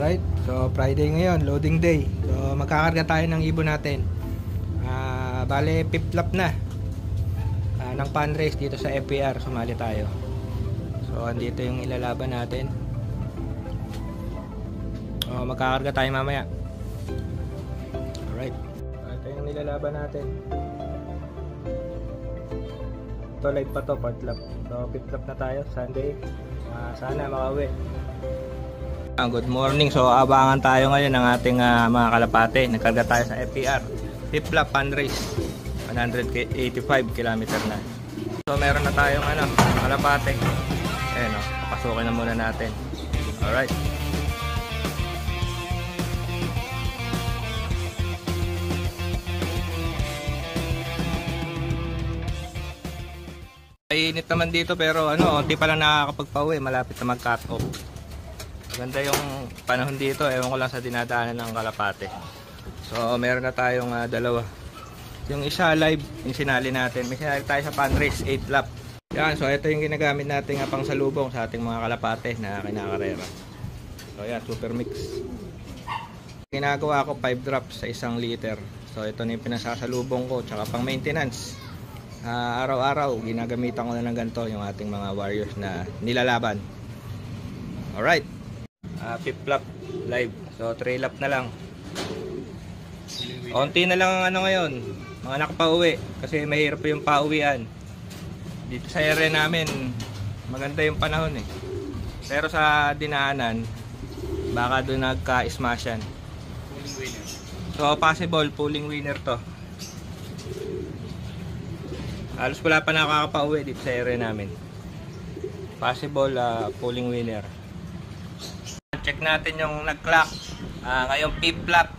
Alright, so Friday ngayon, loading day. So magkakarga tayo ng ibon natin. Bale, 5th lap na ng pan race dito sa FPR. Sumali tayo. So andito yung ilalaban natin. So magkakarga tayo mamaya. Alright, ito yung nilalaban natin. Ito live pa to, 4th lap. So 5th lap na tayo, Sunday. Sana makauwi. Good morning. So abangan tayo ngayon ng ating mga kalapate. Nagkarga tayo sa FPR 5th lap pan race, 185 km na. So meron na tayong kalapate. Ayan o, papasukin na muna natin. Alright. Ay init naman dito pero unti pa lang nakakapagpauwi, malapit na mag-cut off. Ganda yung panahon dito, ewan ko lang sa dinadaanan ng kalapate. So meron na tayong dalawa. Yung isa live, yung sinali natin. May sinali tayo sa pan race, 8th lap. Yan, so ito yung ginagamit natin pang salubong sa ating mga kalapate na kinakarera. So yan, super mix. Ginagawa ko 5 drops sa 1 liter. So ito na yung pinasasalubong ko, tsaka pang maintenance. Araw-araw, ginagamitan ko na ng ganito yung ating mga warriors na nilalaban. Alright. 5th lap live. So 3 lap na lang. Konti na lang ang ngayon, mga nakapauwi kasi mahirap po yung pauwian. Dito sa area namin maganda yung panahon eh. Pero sa dinaanan baka doon nagka-smashan. So possible pulling winner to. Halos wala pa nakakapauwi dito sa area namin. Possible pulling winner. Check natin yung nag-clock ngayong 5th lap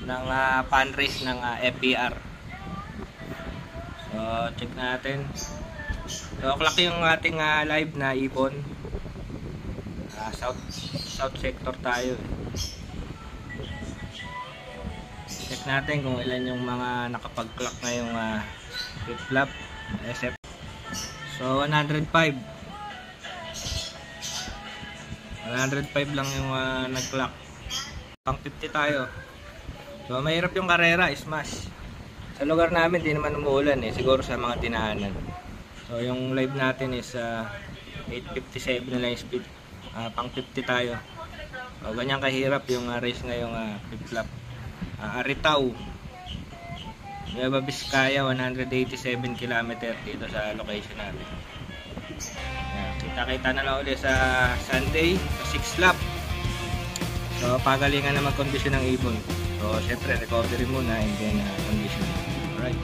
ng pan race ng FPR. So check natin. So clock yung ating live na ibon. South sector tayo. Check natin kung ilan yung mga nakapag-clock ngayong 5th lap SF. So 105 lang yung nag-clock. Pang 50 tayo. So mahirap yung karera, smash. Sa lugar namin di naman umuulan eh, siguro sa mga dinaanan. So yung live natin is 857 na lang yung speed. Pang 50 tayo. So ganyan kahirap yung race ngayong 5th lap. Aritao, Nueva Vizcaya, 187 km dito sa location natin. Kita-kita na lang ulit sa Sunday sa 6th lap. So pagalingan na mag-condition ng ibon. So syempre recovery muna and then condition. Alright.